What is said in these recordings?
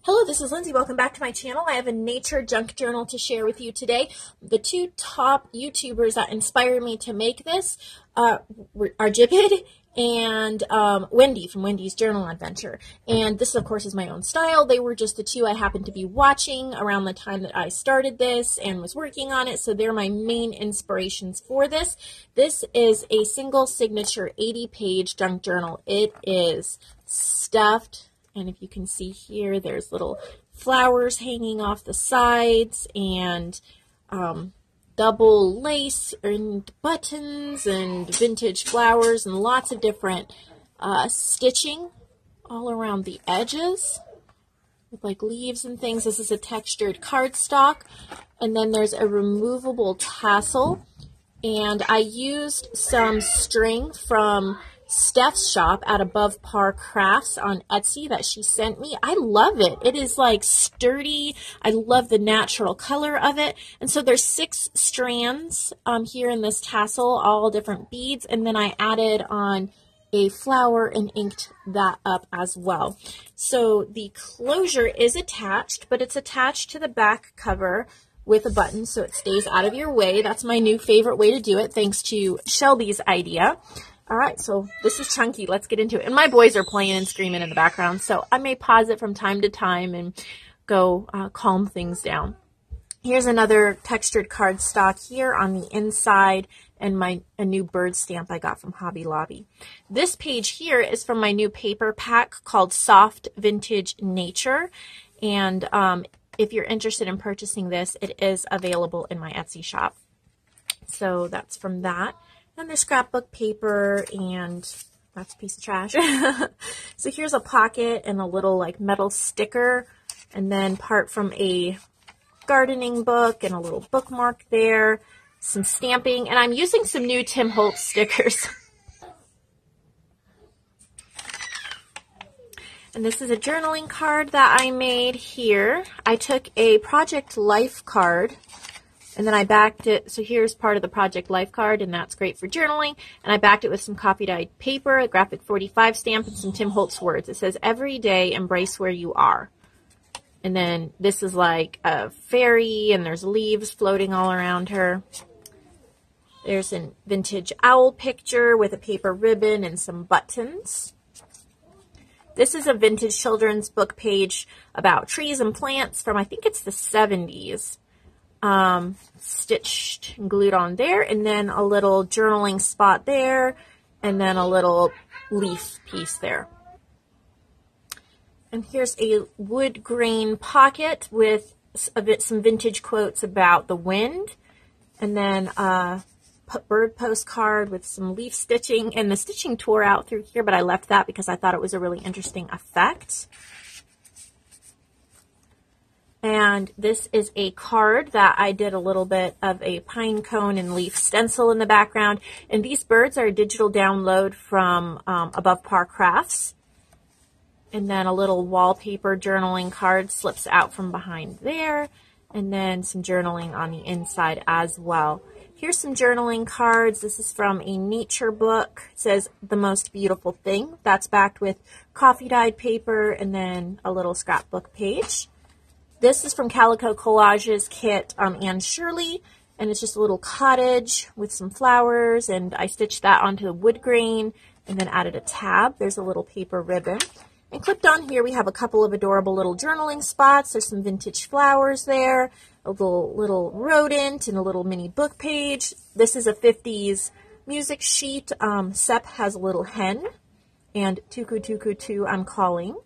Hello, this is Lindsay. Welcome back to my channel. I have a nature junk journal to share with you today. The two top YouTubers that inspired me to make this are Jibid and Wendy from Wendy's Journal Adventure. And this, of course, is my own style. They were just the two I happened to be watching around the time that I started this and was working on it. So they're my main inspirations for this. This is a single signature 80-page junk journal. It is stuffed. And if you can see here, there's little flowers hanging off the sides and double lace and buttons and vintage flowers and lots of different stitching all around the edges with like leaves and things. This is a textured cardstock. And then there's a removable tassel. And I used some string from Steph's shop at AboveParrCrafts on Etsy that she sent me. I love it. It is like sturdy. I love the natural color of it. And so there's 6 strands here in this tassel, all different beads. And then I added on a flower and inked that up as well. So the closure is attached, but it's attached to the back cover with a button so it stays out of your way. That's my new favorite way to do it, thanks to Shelby's idea. All right, so this is chunky. Let's get into it. And my boys are playing and screaming in the background, so I may pause it from time to time and go calm things down. Here's another textured cardstock here on the inside and a new bird stamp I got from Hobby Lobby. This page here is from my new paper pack called Soft Vintage Nature. And if you're interested in purchasing this, it is available in my Etsy shop. So that's from that. And there's scrapbook paper, and that's a piece of trash. So here's a pocket and a little like metal sticker, and then part from a gardening book and a little bookmark there, some stamping, and I'm using some new Tim Holtz stickers. And this is a journaling card that I made here. I took a Project Life card, and then I backed it. So here's part of the Project Life card, and that's great for journaling. And I backed it with some coffee dyed paper, a graphic 45 stamp, and some Tim Holtz words. It says, "Every day, embrace where you are." And then this is like a fairy, and there's leaves floating all around her. There's a vintage owl picture with a paper ribbon and some buttons. This is a vintage children's book page about trees and plants from, I think it's the 70s. Stitched and glued on there, and then a little journaling spot there, and then a little leaf piece there. And here's a wood grain pocket with some vintage quotes about the wind, and then a bird postcard with some leaf stitching, and the stitching tore out through here, but I left that because I thought it was a really interesting effect. And this is a card that I did a little bit of a pine cone and leaf stencil in the background. And these birds are a digital download from AboveParrCrafts. And then a little wallpaper journaling card slips out from behind there. And then some journaling on the inside as well. Here's some journaling cards. This is from a nature book. It says, "The Most Beautiful Thing." That's backed with coffee dyed paper and then a little scrapbook page. This is from CalicoCollage's kit, Anne Shirley, and it's just a little cottage with some flowers, and I stitched that onto the wood grain and then added a tab. There's a little paper ribbon. And clipped on here, we have a couple of adorable little journaling spots. There's some vintage flowers there, a little rodent, and a little mini book page. This is a 50s music sheet. Sep has a little hen, and Tuku Tuku Tu, I'm calling.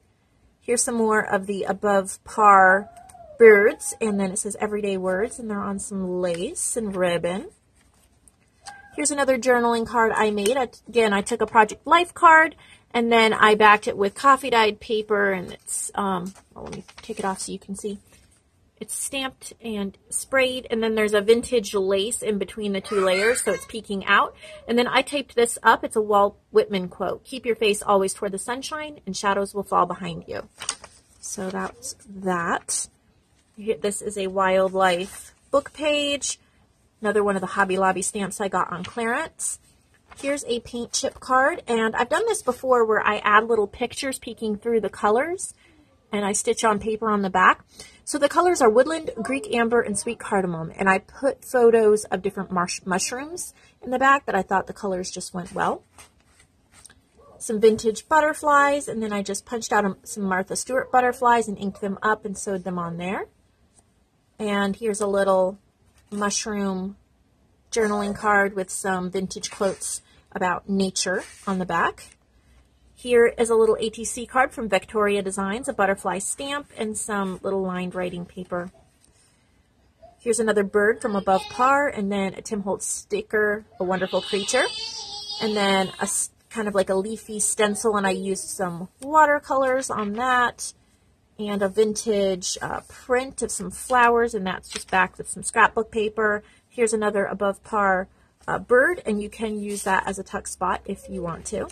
Here's some more of the Above Par birds, and then it says everyday words, and they're on some lace and ribbon. Here's another journaling card I made. Again, I took a Project Life card, and then I backed it with coffee dyed paper, and it's, well, let me take it off so you can see. It's stamped and sprayed, and then there's a vintage lace in between the 2 layers, so it's peeking out. And then I taped this up. It's a Walt Whitman quote: "Keep your face always toward the sunshine, and shadows will fall behind you." So that's that. This is a wildlife book page. Another one of the Hobby Lobby stamps I got on clearance. Here's a paint chip card, and I've done this before where I add little pictures peeking through the colors. and I stitch on paper on the back. So the colors are woodland, Greek amber, and sweet cardamom. And I put photos of different mushrooms in the back that I thought the colors just went well. Some vintage butterflies, and then I just punched out some Martha Stewart butterflies and inked them up and sewed them on there. And here's a little mushroom journaling card with some vintage quotes about nature on the back. Here is a little ATC card from Victoria Designs, a butterfly stamp, and some little lined writing paper. Here's another bird from Above Par, and then a Tim Holtz sticker, A Wonderful Creature, and then a kind of like a leafy stencil, and I used some watercolors on that, and a vintage print of some flowers, and that's just backed with some scrapbook paper. Here's another Above Par bird, and you can use that as a tuck spot if you want to.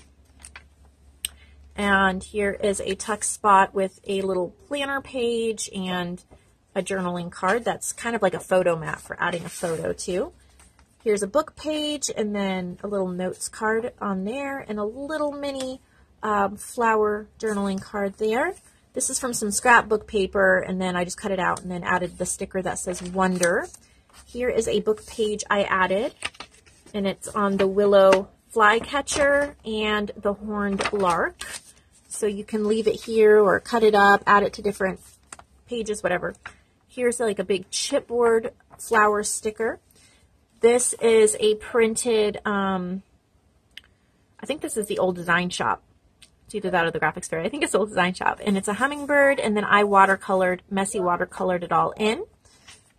And here is a tuck spot with a little planner page and a journaling card. That's kind of like a photo mat for adding a photo to. Here's a book page, and then a little notes card on there, and a little mini flower journaling card there. This is from some scrapbook paper, and then I just cut it out and then added the sticker that says Wonder. Here is a book page I added, and it's on the willow flycatcher and the horned lark. So you can leave it here or cut it up, add it to different pages, whatever. Here's like a big chipboard flower sticker. This is a printed, I think this is the OldDesignShop. It's either that or the Graphics Fair. I think it's OldDesignShop. And it's a hummingbird, and then I messy watercolored it all in.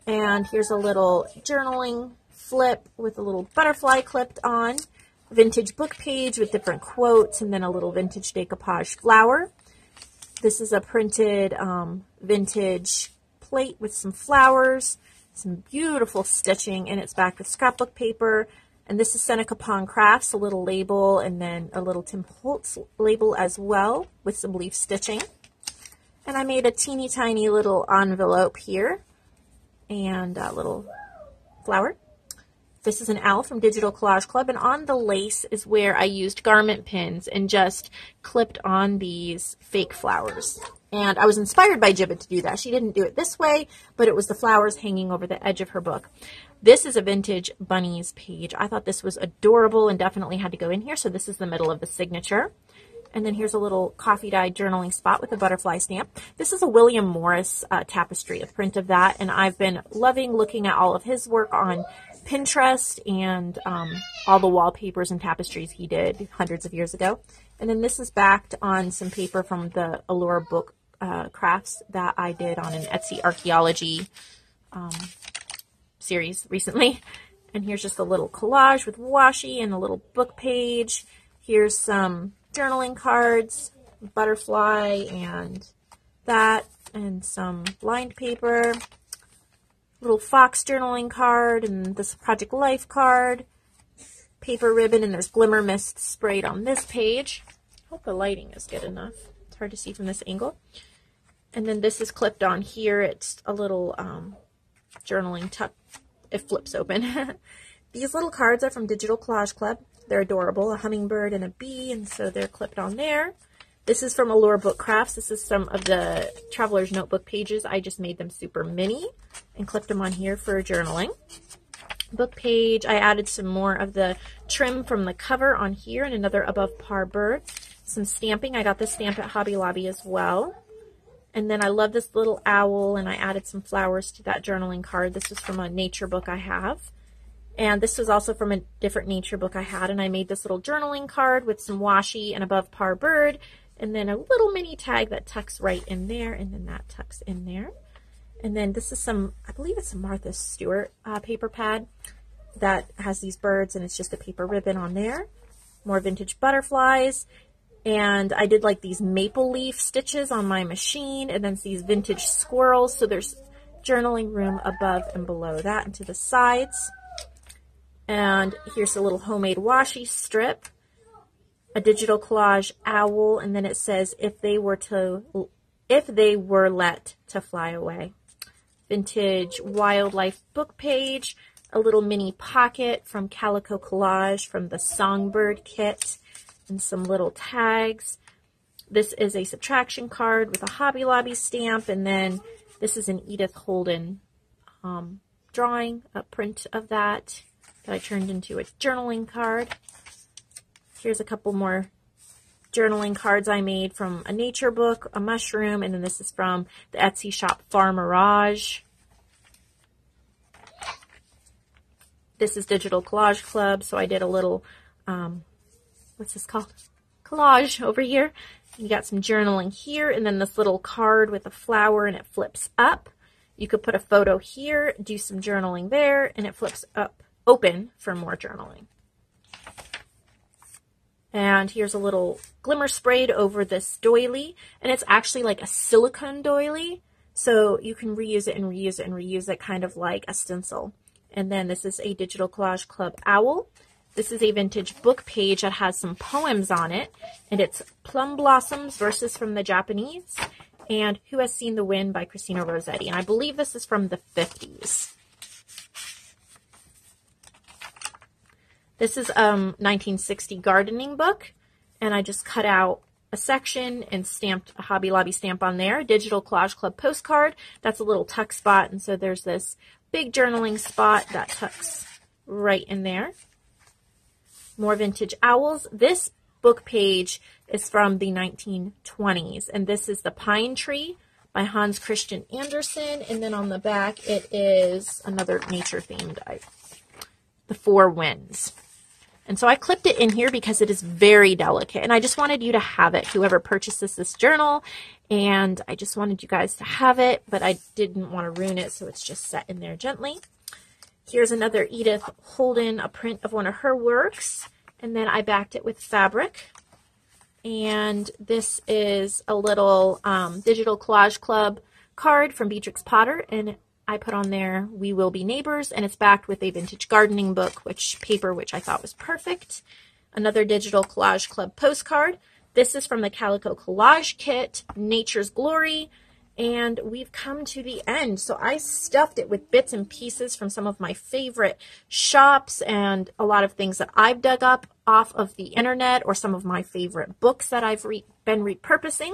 And here's a little journaling flip with a little butterfly clipped on. Vintage book page with different quotes, and then a little vintage decoupage flower. This is a printed vintage plate with some flowers, some beautiful stitching, and it's backed with scrapbook paper. And this is SenecaPondCrafts, a little label, and then a little Tim Holtz label as well with some leaf stitching. And I made a teeny tiny little envelope here and a little flower. This is an owl from Digital Collage Club, and on the lace is where I used garment pins and just clipped on these fake flowers. And I was inspired by Jibid to do that. She didn't do it this way, but it was the flowers hanging over the edge of her book. This is a vintage bunnies page. I thought this was adorable and definitely had to go in here, so this is the middle of the signature. And then here's a little coffee-dyed journaling spot with a butterfly stamp. This is a William Morris tapestry, a print of that, and I've been loving looking at all of his work on Pinterest and all the wallpapers and tapestries he did hundreds of years ago. And then this is backed on some paper from the Allure book crafts that I did on an Etsy archaeology series recently. And here's just a little collage with washi and a little book page. Here's some journaling cards, butterfly and that, and some lined paper. Little fox journaling card, and this Project Life card, paper ribbon, and there's glimmer mist sprayed on this page. I hope the lighting is good enough. It's hard to see from this angle. And then this is clipped on here. It's a little journaling tuck. It flips open. These little cards are from Digital Collage Club. They're adorable, a hummingbird and a bee, and so they're clipped on there. This is from Allure Book Crafts. This is some of the Traveler's Notebook pages. I just made them super mini and clipped them on here for journaling. Book page, I added some more of the trim from the cover on here and another Above Par bird. Some stamping. I got this stamp at Hobby Lobby as well. And then I love this little owl, and I added some flowers to that journaling card. This was from a nature book I have. And this was also from a different nature book I had, and I made this little journaling card with some washi and Above Par bird. And then a little mini tag that tucks right in there, and then that tucks in there. And then this is some, I believe it's a Martha Stewart paper pad that has these birds, and it's just a paper ribbon on there. More vintage butterflies. And I did like these maple leaf stitches on my machine, and then these vintage squirrels. So there's journaling room above and below that and to the sides. And here's a little homemade washi strip. A Digital Collage owl, and then it says if they were let to fly away. Vintage wildlife book page, a little mini pocket from CalicoCollage from the Songbird kit, and some little tags. This is a subtraction card with a Hobby Lobby stamp, and then this is an Edith Holden drawing, a print of that I turned into a journaling card. Here's a couple more journaling cards I made from a nature book, a mushroom, and then this is from the Etsy shop FarMirage. This is Digital Collage Club, so I did a little, what's this called? Collage over here. You got some journaling here, and then this little card with a flower, and it flips up. You could put a photo here, do some journaling there, and it flips up open for more journaling. And here's a little glimmer sprayed over this doily, and it's actually like a silicone doily, so you can reuse it and reuse it and reuse it, kind of like a stencil. And then this is a Digital Collage Club owl. This is a vintage book page that has some poems on it, and it's Plum Blossoms, verses from the Japanese, and Who Has Seen the Wind by Christina Rossetti, and I believe this is from the 50s. This is a 1960 gardening book, and I just cut out a section and stamped a Hobby Lobby stamp on there. Digital Collage Club postcard. That's a little tuck spot, and so there's this big journaling spot that tucks right in there. More vintage owls. This book page is from the 1920s, and this is The Pine Tree by Hans Christian Andersen, and then on the back it is another nature-themed, The Four Winds. And so I clipped it in here because it is very delicate, and I just wanted you to have it, whoever purchases this journal, and I just wanted you guys to have it, but I didn't want to ruin it, so it's just set in there gently. Here's another Edith Holden, a print of one of her works, and then I backed it with fabric. And this is a little Digital Collage Club card from Beatrix Potter, and I put on there, We Will Be Neighbors, and it's backed with a vintage gardening book, which I thought was perfect. Another Digital Collage Club postcard. This is from the CalicoCollage kit, Nature's Glory, and we've come to the end. So I stuffed it with bits and pieces from some of my favorite shops and a lot of things that I've dug up off of the internet, or some of my favorite books that I've been repurposing.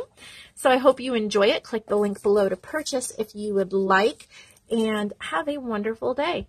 So I hope you enjoy it. Click the link below to purchase if you would like, and have a wonderful day.